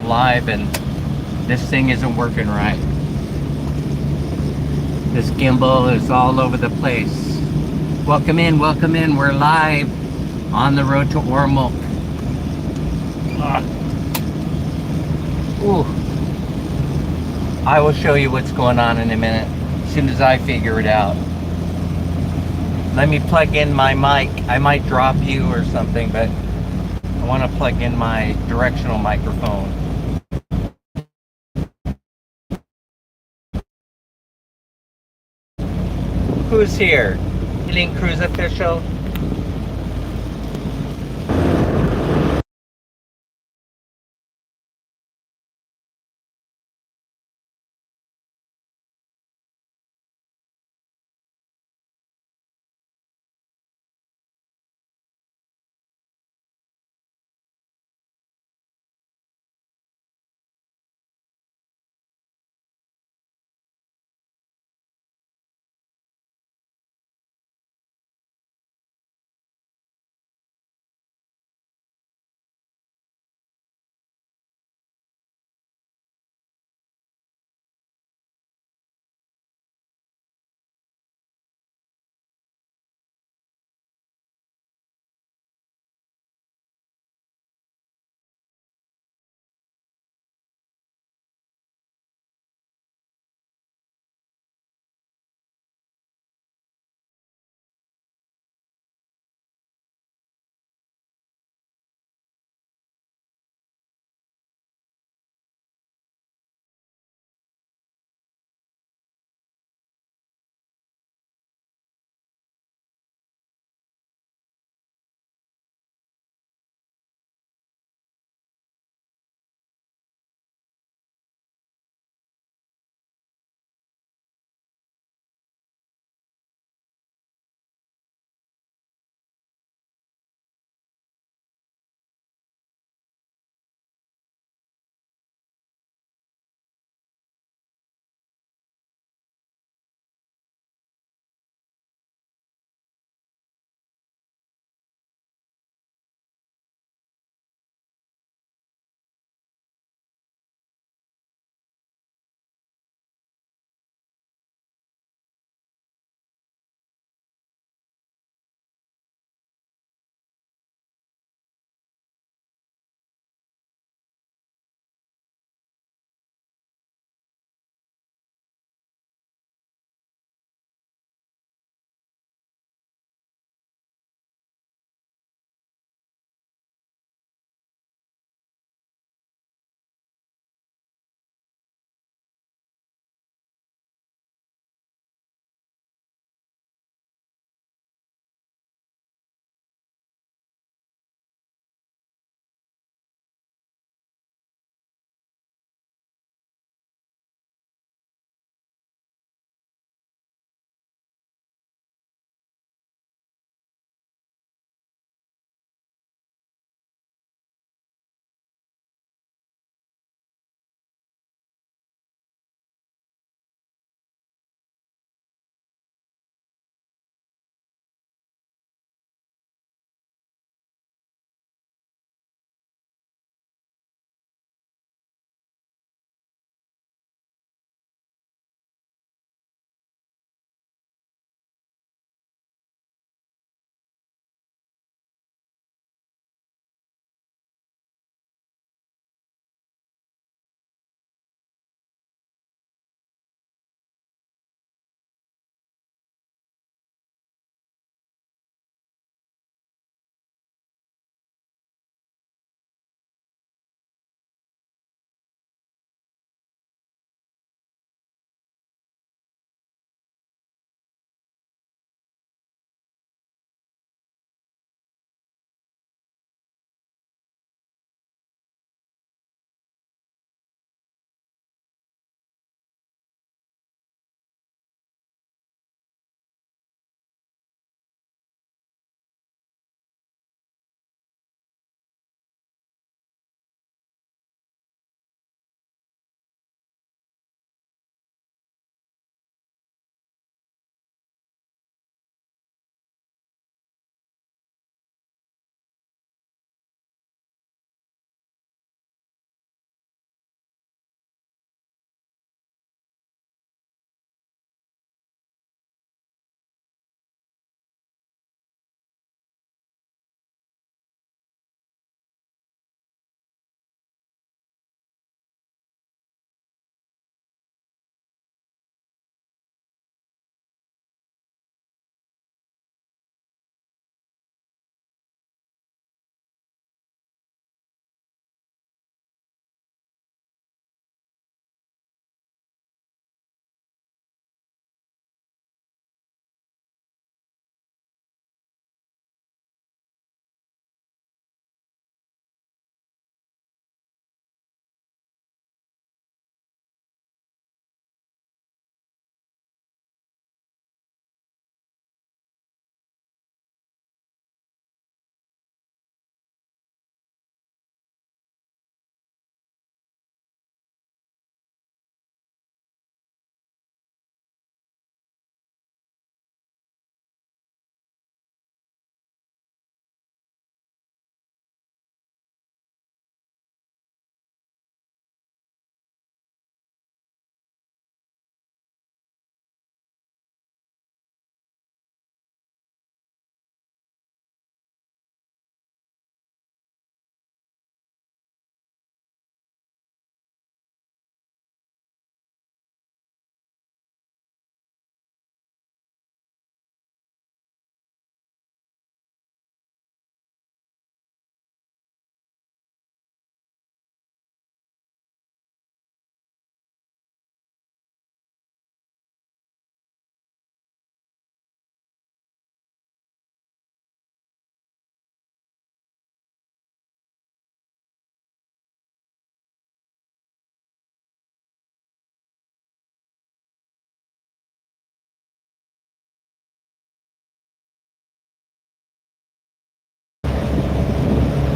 live and this thing isn't working right. This gimbal is all over the place. Welcome in, welcome in. We're live on the road to Ormoc. Ooh. I will show you what's going on in a minute, as soon as I figure it out. Let me plug in my mic. I might drop you or something, but I want to plug in my directional microphone. Who's here? Healing Cruise official?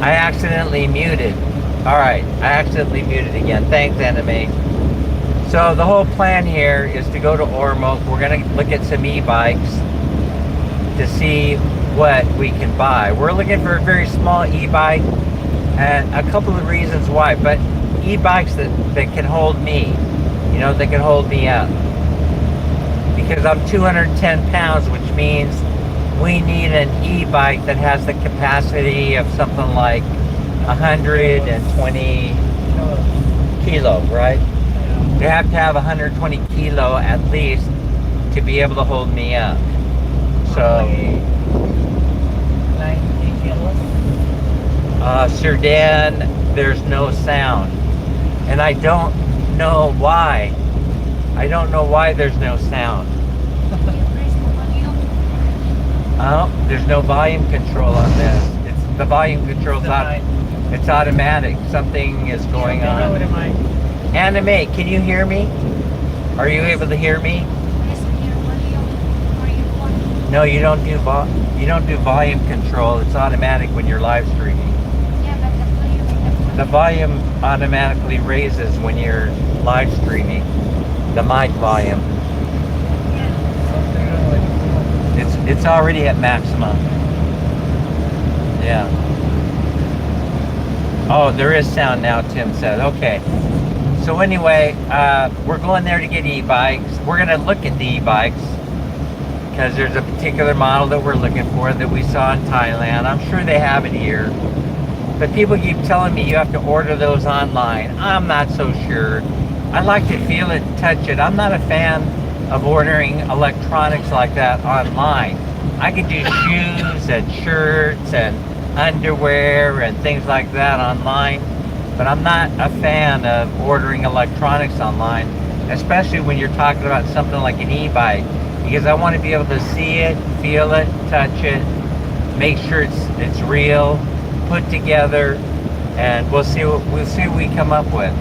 I accidentally muted. All right, I accidentally muted again. Thanks, Anime. So the whole plan here is to go to Ormoc. We're gonna look at some e-bikes to see what we can buy. We're looking for a very small e-bike, and a couple of reasons why, but e-bikes that can hold me, you know, that can hold me up. Because I'm 210 pounds, which means we need an e-bike that has the capacity of something like 120 kilo, right? You have to have 120 kilo at least to be able to hold me up. So, 90 kilos. Sudan, there's no sound. And I don't know why. I don't know why there's no sound. Oh, there's no volume control on this. The volume control's it's automatic. Something is going on. Anime, can you hear me? Are you able to hear me? No, you don't do volume control. It's automatic when you're live streaming. The volume automatically raises when you're live streaming. The mic volume. It's already at maximum. Yeah. Oh, there is sound now, Tim said. Okay. So anyway, we're going there to get e-bikes. We're going to look at the e-bikes because there's a particular model that we're looking for that we saw in Thailand. I'm sure they have it here. But people keep telling me you have to order those online. I'm not so sure. I like to feel it, touch it. I'm not a fan of ordering electronics like that online. I could do shoes and shirts and underwear and things like that online, but I'm not a fan of ordering electronics online, especially when you're talking about something like an e-bike, because I want to be able to see it, feel it, touch it, make sure it's real, put together, and we'll see what we come up with.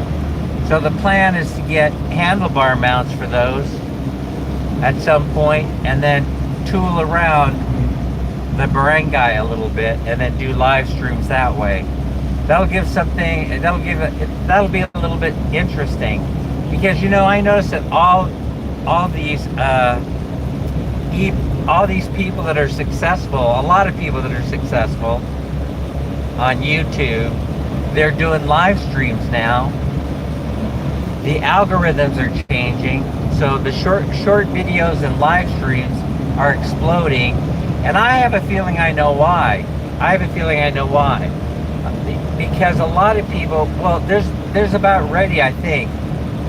So the plan is to get handlebar mounts for those at some point, and then tool around the barangay a little bit, and then do live streams that way. That'll be a little bit interesting, because you know I noticed that all these people that are successful, a lot of people that are successful on YouTube, they're doing live streams now. The algorithms are changing, so the short videos and live streams are exploding, and I have a feeling I know why. Because a lot of people, well, there's about ready, I think.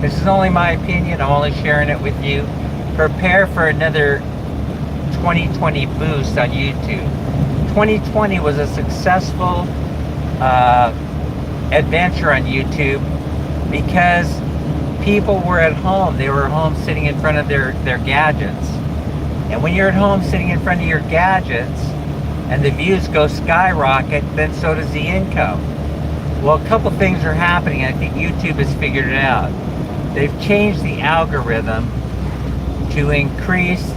This is only my opinion. I'm only sharing it with you. Prepare for another 2020 boost on YouTube. 2020 was a successful adventure on YouTube because people were at home. They were home sitting in front of their gadgets. And when you're at home sitting in front of your gadgets and the views go skyrocket, then so does the income. Well, a couple things are happening. I think YouTube has figured it out. They've changed the algorithm to increase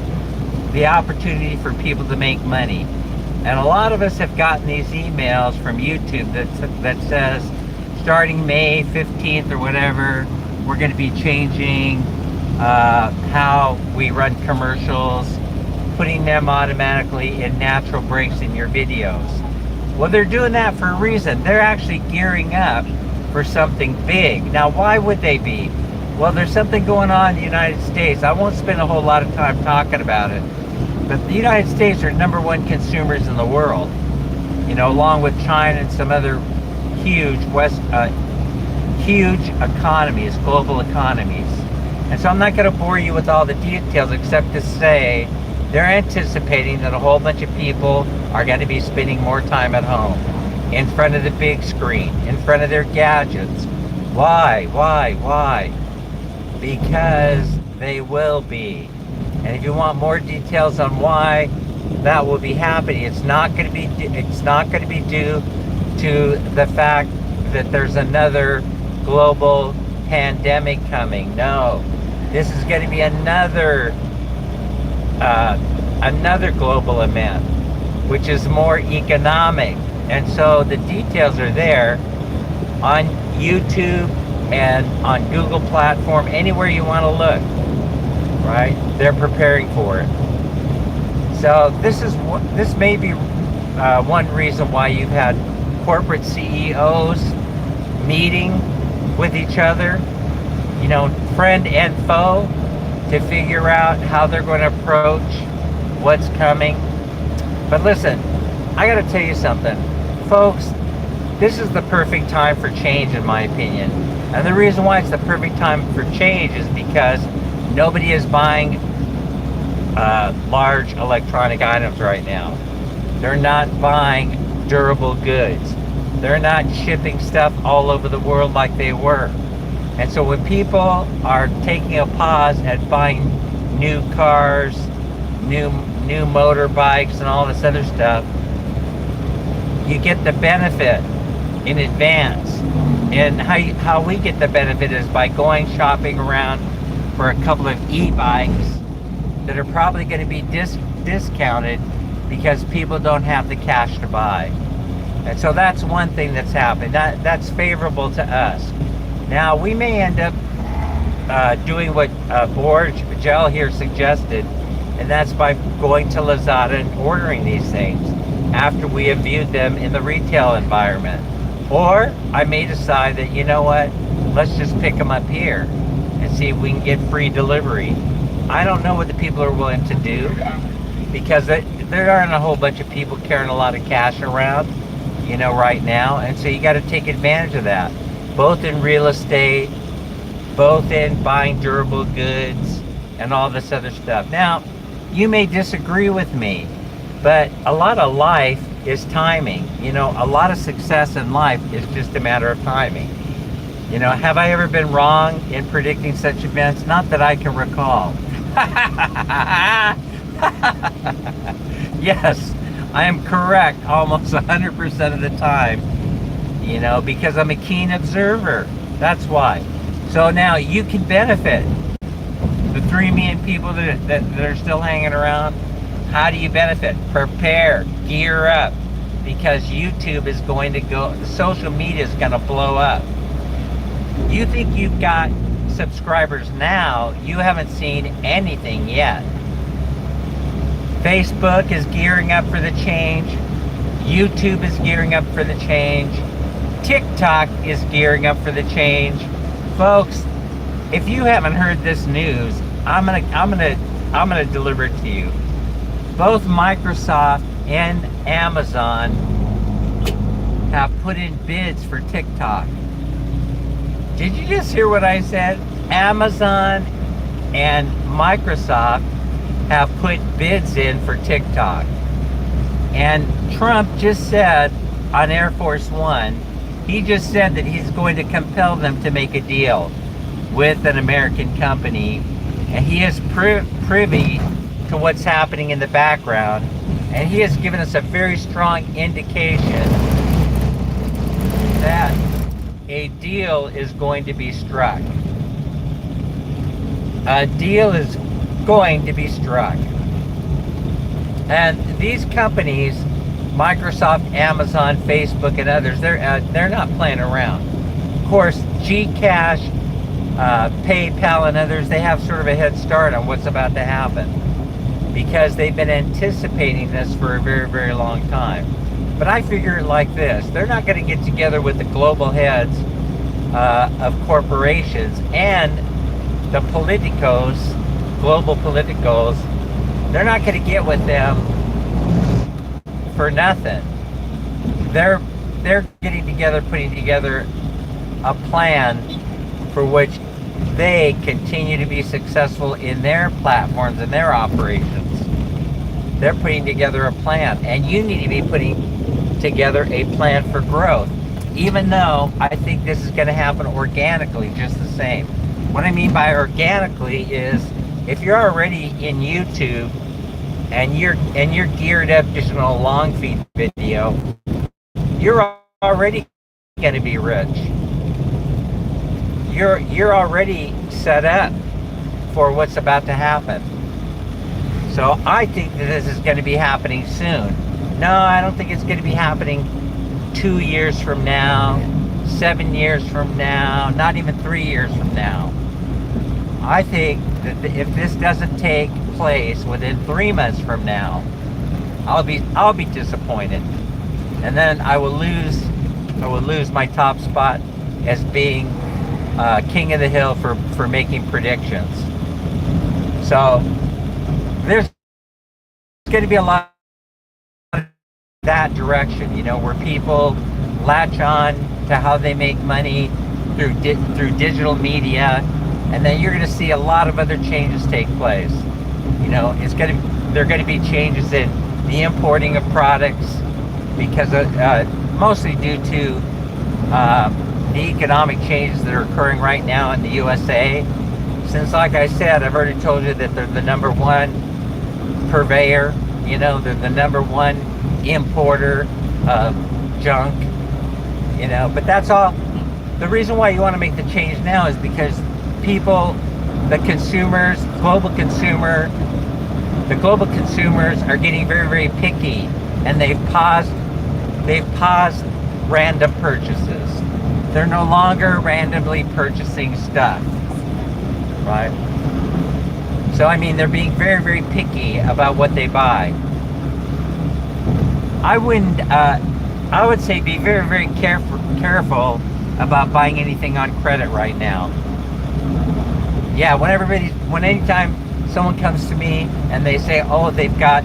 the opportunity for people to make money. And a lot of us have gotten these emails from YouTube that says, starting May 15th or whatever, we're going to be changing how we run commercials, putting them automatically in natural breaks in your videos. Well, they're doing that for a reason. They're actually gearing up for something big. Now, why would they be? Well, there's something going on in the United States. I won't spend a whole lot of time talking about it, but the United States are #1 consumers in the world, you know, along with China and some other huge economies, global economies. And so I'm not going to bore you with all the details, except to say they're anticipating that a whole bunch of people are going to be spending more time at home, in front of the big screen, in front of their gadgets. Why? Because they will be. And if you want more details on why that will be happening, it's not going to be due to the fact that there's another global pandemic coming. No, this is going to be another global event, which is more economic. And so the details are there on YouTube and on Google platform, anywhere you want to look, right? They're preparing for it. So this may be one reason why you've had corporate CEOs meeting with each other, you know, friend and foe, to figure out how they're going to approach what's coming. But listen, I got to tell you something, folks. This is the perfect time for change, in my opinion. And the reason why it's the perfect time for change is because nobody is buying large electronic items right now. They're not buying durable goods. They're not shipping stuff all over the world like they were. And so when people are taking a pause at buying new cars, new motorbikes and all this other stuff, you get the benefit in advance. And how we get the benefit is by going shopping around for a couple of e-bikes that are probably going to be discounted because people don't have the cash to buy. And so that's one thing that's happening. That's favorable to us. Now, we may end up doing what Borgel here suggested, and that's by going to Lazada and ordering these things after we have viewed them in the retail environment. Or I may decide that, you know what, let's just pick them up here and see if we can get free delivery. I don't know what the people are willing to do, because there aren't a whole bunch of people carrying a lot of cash around, you know, right now. And so you got to take advantage of that, both in real estate, both in buying durable goods and all this other stuff. Now, you may disagree with me, but a lot of life is timing. You know, a lot of success in life is just a matter of timing. You know, have I ever been wrong in predicting such events? Not that I can recall. Yes, I am correct almost 100% of the time, you know, because I'm a keen observer. That's why. So now you can benefit. The 3 million people that are still hanging around, how do you benefit? Prepare, gear up, because YouTube is going to go, the social media is going to blow up. You think you've got subscribers now, you haven't seen anything yet. Facebook is gearing up for the change. YouTube is gearing up for the change. TikTok is gearing up for the change. Folks, if you haven't heard this news, I'm gonna deliver it to you. Both Microsoft and Amazon have put in bids for TikTok. Did you just hear what I said? Amazon and Microsoft have put bids in for TikTok. And Trump just said on Air Force One, he just said that he's going to compel them to make a deal with an American company. And he is privy to what's happening in the background. And he has given us a very strong indication that a deal is going to be struck. A deal is going to be struck. And these companies, Microsoft, Amazon, Facebook, and others, they're not playing around. Of course, Gcash, PayPal, and others, they have sort of a head start on what's about to happen, because they've been anticipating this for a very, very long time. But I figure it like this: they're not going to get together with the global heads of corporations and the politicos, global politicos. They're not going to get with them for nothing. They're getting together, putting together a plan for which they continue to be successful in their platforms and their operations. They're putting together a plan, and you need to be putting together a plan for growth, even though I think this is going to happen organically just the same. What I mean by organically is, if you're already in YouTube and you're geared up just on a long feed video, you're already going to be rich. You're already set up for what's about to happen. So I think that this is going to be happening soon. No, I don't think it's going to be happening 2 years from now, 7 years from now, not even 3 years from now. I think that if this doesn't take place within 3 months from now, I'll be disappointed, and then I will lose my top spot as being king of the hill for making predictions. So there's going to be a lot of that direction, where people latch on to how they make money through digital media, and then you're going to see a lot of other changes take place. There are going to be changes in the importing of products because mostly due to the economic changes that are occurring right now in the USA. Since, like I said, I've already told you that they're the number one purveyor, they're the number one importer of junk, but that's all. The reason why you want to make the change now is because people, the consumers, the global consumers are getting very, very picky, and they've paused random purchases. They're no longer randomly purchasing stuff, right? So, they're being very, very picky about what they buy. I would say be very, very careful about buying anything on credit right now. Yeah, anytime someone comes to me and they say, oh, they've got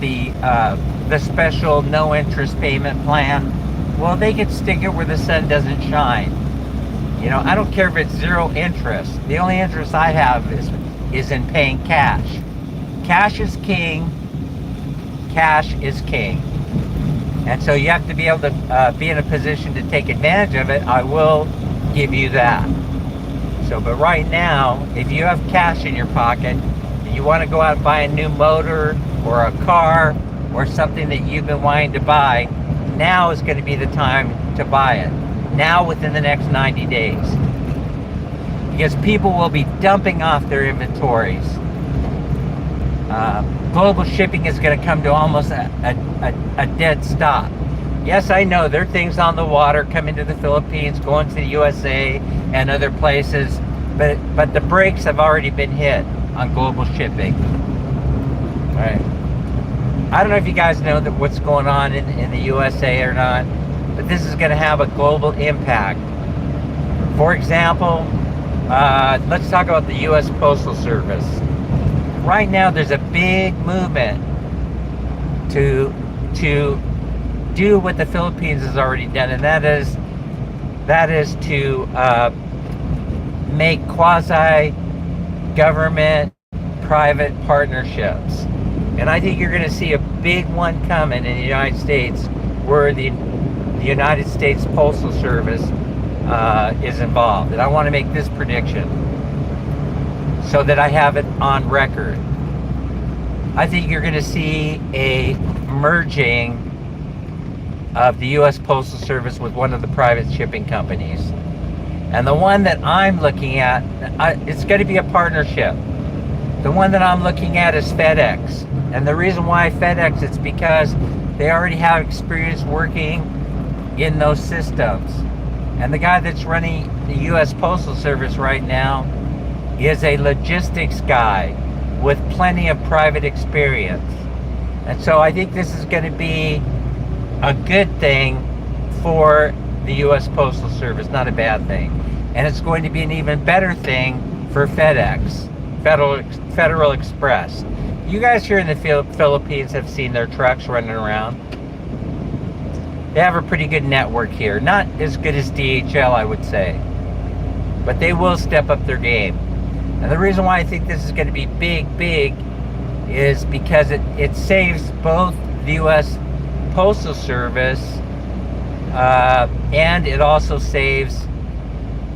the special no interest payment plan, well, they can stick it where the sun doesn't shine. I don't care if it's 0 interest. The only interest I have is in paying cash. Cash is king. Cash is king. And so you have to be able to be in a position to take advantage of it. I will give you that. But right now, if you have cash in your pocket, and you want to go out and buy a new motor or a car or something that you've been wanting to buy, now is going to be the time to buy it. Now, within the next 90 days. Because people will be dumping off their inventories. Global shipping is going to come to almost a dead stop. Yes, I know there are things on the water coming to the Philippines, going to the USA and other places, but the brakes have already been hit on global shipping. All right. I don't know if you guys know that what's going on in the USA or not, but this is going to have a global impact. For example, let's talk about the U.S. Postal Service. Right now, there's a big movement to do what the Philippines has already done, and that is to make quasi-government private partnerships. And I think you're going to see a big one coming in the United States, where the United States Postal Service is involved. And I want to make this prediction so that I have it on record. I think you're going to see a merging of the U.S. Postal Service with one of the private shipping companies. And the one that I'm looking at, it's going to be a partnership. The one that I'm looking at is FedEx. And the reason why FedEx, it's because they already have experience working in those systems. And the guy that's running the U.S. Postal Service right now is a logistics guy with plenty of private experience. And so I think this is going to be a good thing for the U.S. Postal Service, not a bad thing. And it's going to be an even better thing for FedEx, Federal Express. You guys here in the Philippines have seen their trucks running around. They have a pretty good network here. Not as good as DHL, I would say. But they will step up their game. And the reason why I think this is going to be big, is because it saves both the U.S. Postal Service and it also saves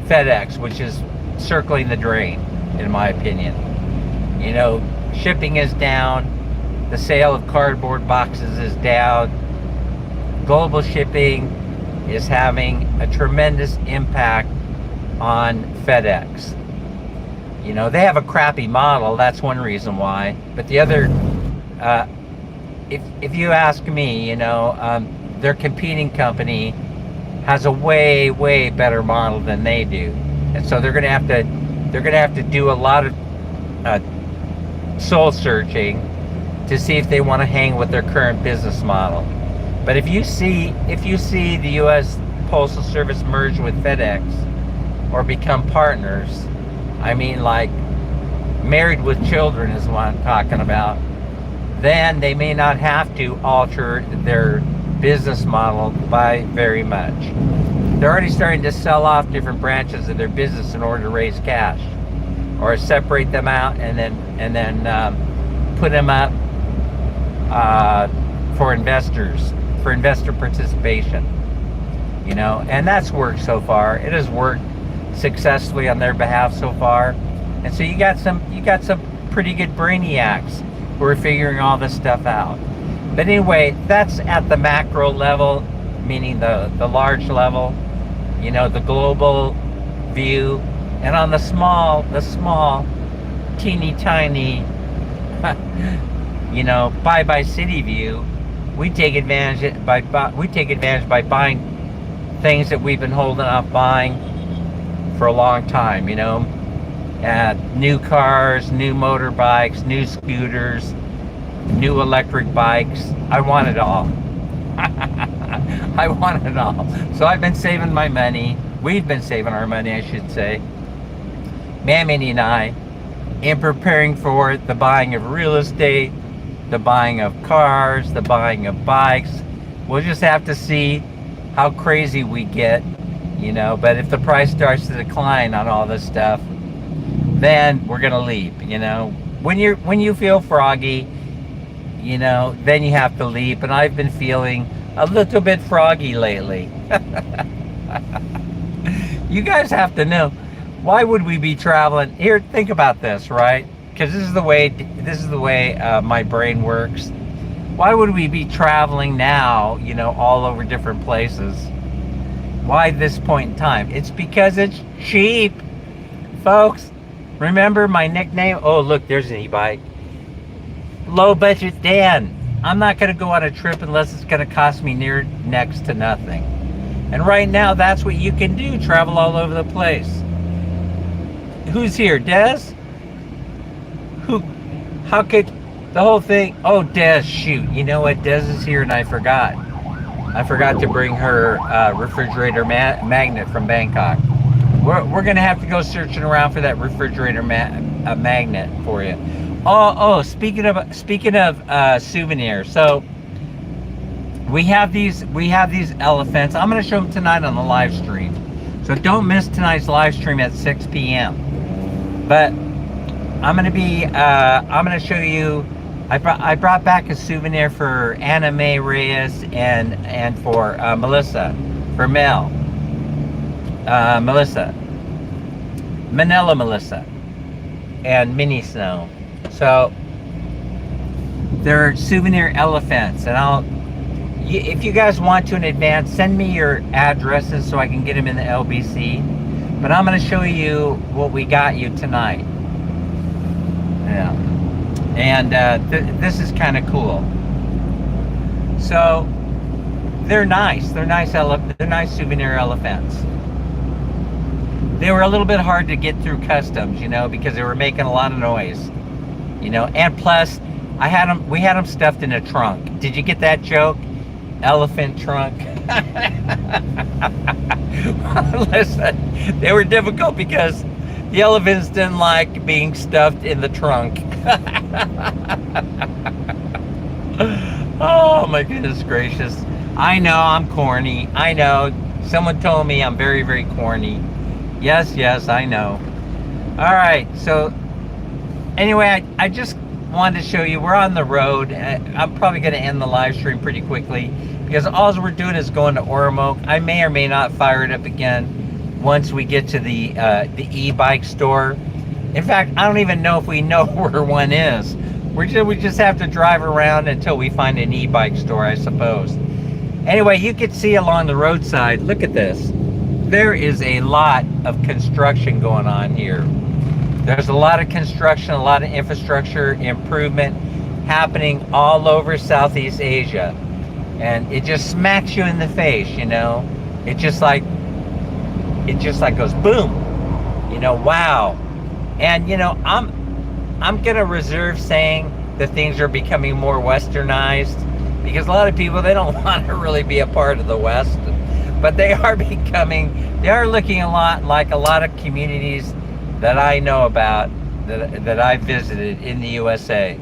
FedEx, which is circling the drain, in my opinion. Shipping is down. The sale of cardboard boxes is down. Global shipping is having a tremendous impact on FedEx. They have a crappy model. That's one reason why. But the other, if you ask me, their competing company has a way better model than they do, and so they're gonna have to do a lot of soul searching to see if they want to hang with their current business model. But if you see the U.S. Postal Service merge with FedEx or become partners, I mean, like married with children is what I'm talking about, then they may not have to alter their business model by very much. They're already starting to sell off different branches of their business in order to raise cash, or separate them out and then put them up for investors, for investor participation. You know, and that's worked so far. It has worked successfully on their behalf so far. And so you got some pretty good brainiacs who are figuring all this stuff out. But anyway, that's at the macro level, meaning the large level, you know, the global view. And on the small, teeny tiny, you know, bye city view, we take advantage by buying things that we've been holding off buying for a long time, you know. New cars, new motorbikes, new scooters, new electric bikes. I want it all. I want it all. So I've been saving my money. We've been saving our money, I should say. Minnie and I, in preparing for the buying of real estate, the buying of cars, the buying of bikes. We'll just have to see how crazy we get, you know. But if the price starts to decline on all this stuff, then we're gonna leap, you know. When you feel froggy, you know, then you have to leap. And I've been feeling a little bit froggy lately. You guys have to know, why would we be traveling here? Think about this, right? Because this is the way my brain works. Why would we be traveling now, you know, all over different places? Why this point in time? It's because it's cheap, folks. Remember my nickname? Oh, look, there's an e-bike. Low budget Dan. I'm not going to go on a trip unless it's going to cost me near next to nothing. And right now, that's what you can do. Travel all over the place. Who's here? Des? Who? How could the whole thing? Oh, Des, shoot. You know what? Des is here and I forgot. I forgot to bring her refrigerator magnet from Bangkok. We're going to have to go searching around for that refrigerator magnet for you. Oh, speaking of souvenirs. So we have these elephants. I'm going to show them tonight on the live stream. So don't miss tonight's live stream at 6 p.m. But I'm going to show you. I brought back a souvenir for Anna Mae Reyes and for Melissa, for Mel. Melissa, Manila Melissa, and Minnie Snow. So they're souvenir elephants, and if you guys want to in advance, send me your addresses so I can get them in the LBC. But I'm going to show you what we got you tonight. Yeah, and this is kind of cool. So they're nice. They're nice souvenir elephants. They were a little bit hard to get through customs, you know, because they were making a lot of noise, you know. And plus, we had them stuffed in a trunk. Did you get that joke? Elephant trunk. Listen, they were difficult because the elephants didn't like being stuffed in the trunk. Oh my goodness gracious. I know I'm corny. I know. Someone told me I'm very, very corny. Yes, I know. All right, so anyway, I just wanted to show you we're on the road. I'm probably going to end the live stream pretty quickly because all we're doing is going to Ormoc. I may or may not fire it up again once we get to the e-bike store. In fact, I don't even know if we know where one is. We just have to drive around until we find an e-bike store, I suppose. Anyway, you can see along the roadside, look at this. There is a lot of construction going on here. There's a lot of construction, a lot of infrastructure improvement happening all over Southeast Asia. and it just smacks you in the face, you know. It just like goes boom, you know. Wow. And you know, I'm gonna reserve saying that things are becoming more westernized, because a lot of people, they don't want to really be a part of the West, but they are looking a lot like a lot of communities that I know about, that I visited in the USA.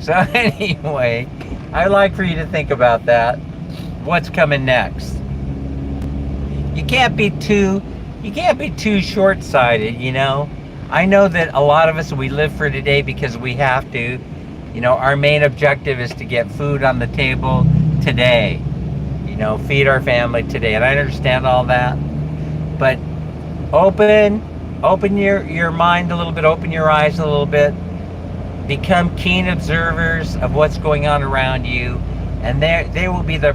So anyway, I'd like for you to think about that. What's coming next? You can't be too short-sighted, you know. I know that a lot of us, we live for today because we have to. You know, our main objective is to get food on the table today. You know, feed our family today. And I understand all that. But open your mind a little bit, open your eyes a little bit. Become keen observers of what's going on around you, and they will be the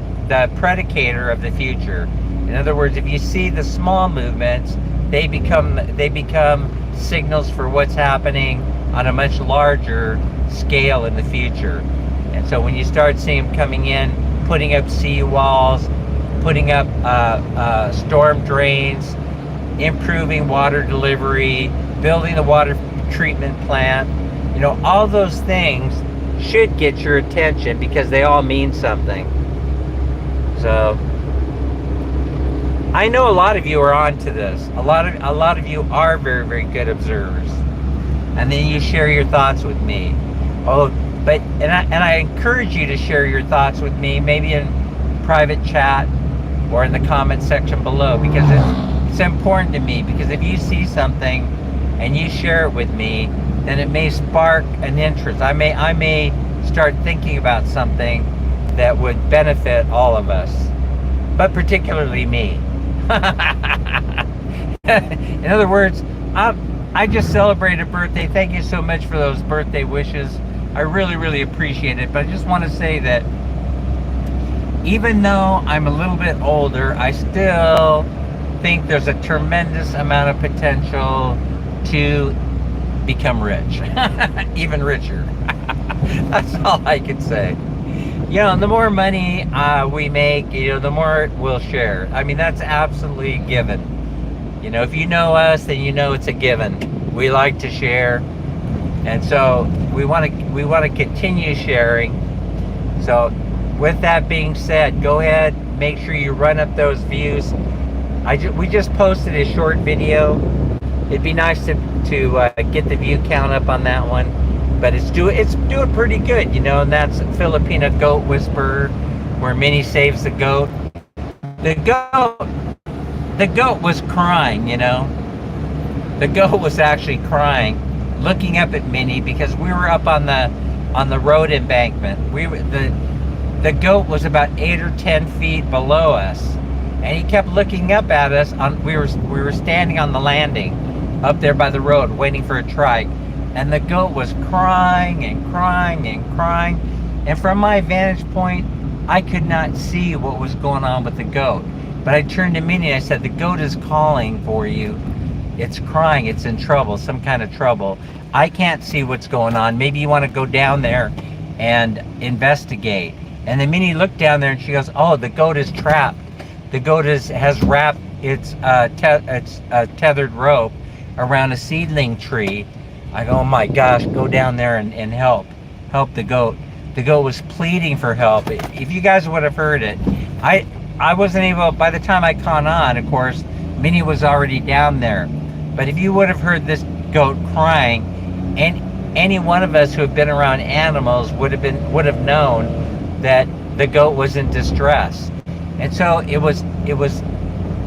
predicator of the future. In other words, if you see the small movements, they become signals for what's happening on a much larger scale in the future. And so when you start seeing them coming in, putting up seawalls, putting up storm drains, improving water delivery, building the water treatment plant, you know, all those things should get your attention because they all mean something. So I know a lot of you are onto this. A lot of you are very, very good observers, and then you share your thoughts with me. And I encourage you to share your thoughts with me, maybe in private chat or in the comment section below, because it's important to me. Because if you see something and you share it with me, then it may spark an interest. I may start thinking about something that would benefit all of us, but particularly me. In other words, I just celebrated a birthday. Thank you so much for those birthday wishes. I really, really appreciate it. But I just want to say that even though I'm a little bit older, I still think there's a tremendous amount of potential to become rich. Even richer. That's all I can say. You know, the more money we make, you know, the more we'll share. I mean, that's absolutely a given. You know, if you know us, then you know it's a given. We like to share, and so we want to continue sharing. So, with that being said, go ahead, make sure you run up those views. We just posted a short video. It'd be nice to get the view count up on that one. But it's doing pretty good, you know, and that's Filipina Goat Whisperer, where Minnie saves the goat. The goat was crying, you know. The goat was actually crying, looking up at Minnie, because we were up on the road embankment. The goat was about 8 or 10 feet below us, and he kept looking up at us. We were standing on the landing up there by the road, waiting for a trike. And the goat was crying and crying and crying. And from my vantage point, I could not see what was going on with the goat. But I turned to Minnie and I said, the goat is calling for you. It's crying, it's in trouble, some kind of trouble. I can't see what's going on. Maybe you want to go down there and investigate. And then Minnie looked down there and she goes, oh, the goat is trapped. The goat has wrapped its tethered rope around a seedling tree. I go, oh my gosh, go down there and help the goat. The goat was pleading for help. If you guys would have heard it, I wasn't able, by the time I caught on, of course, Minnie was already down there. But if you would have heard this goat crying, and any one of us who have been around animals would have known that the goat was in distress. And so it was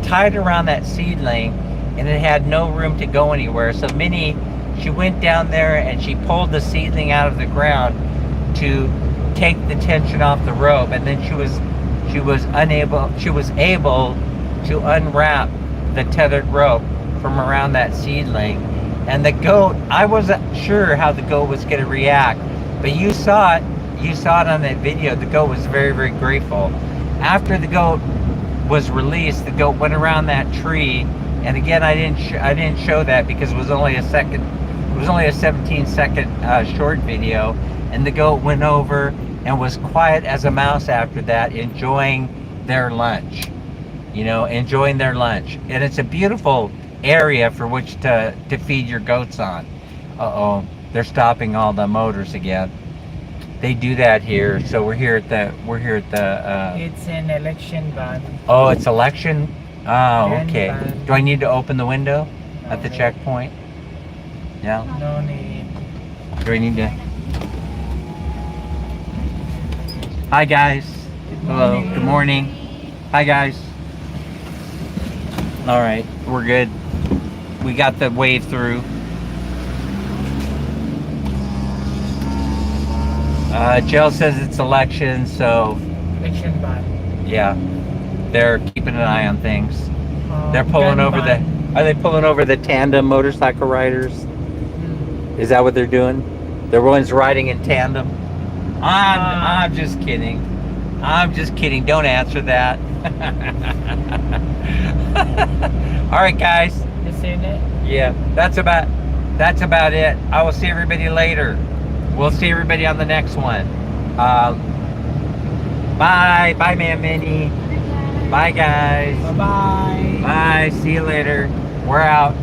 tied around that seedling, and it had no room to go anywhere. So Minnie, she went down there and she pulled the seedling out of the ground to take the tension off the rope, and then she was able to unwrap the tethered rope from around that seedling. And the goat, I wasn't sure how the goat was going to react, but you saw it on that video. The goat was very, very grateful. After the goat was released, the goat went around that tree, and again, I didn't show that because it was only a 17-second short video. And the goat went over and was quiet as a mouse after that, enjoying their lunch. You know, enjoying their lunch. And it's a beautiful area for which to feed your goats on. Uh-oh, they're stopping all the motors again. They do that here, so we're here at the It's an election ban. oh, it's election. Oh, Ban, okay. ban. Do I need to open the window at the No. checkpoint? No. No need. Do I need to? Hi guys. Hello. morning. Good morning. Hi guys. All right, we're good. We got the wave through. Jill says it's election, so Election ban. yeah, they're keeping an eye on things. They're Gun pulling over ban. Are they pulling over the tandem motorcycle riders? Mm. Is that what they're doing? The ones riding in tandem? I'm just kidding. I'm just kidding. Don't answer that. All right, guys. You seen it? Yeah, that's about it. I will see everybody later. We'll see everybody on the next one. Bye, Man Minnie. Bye, guys. Bye-bye. Bye. See you later. We're out.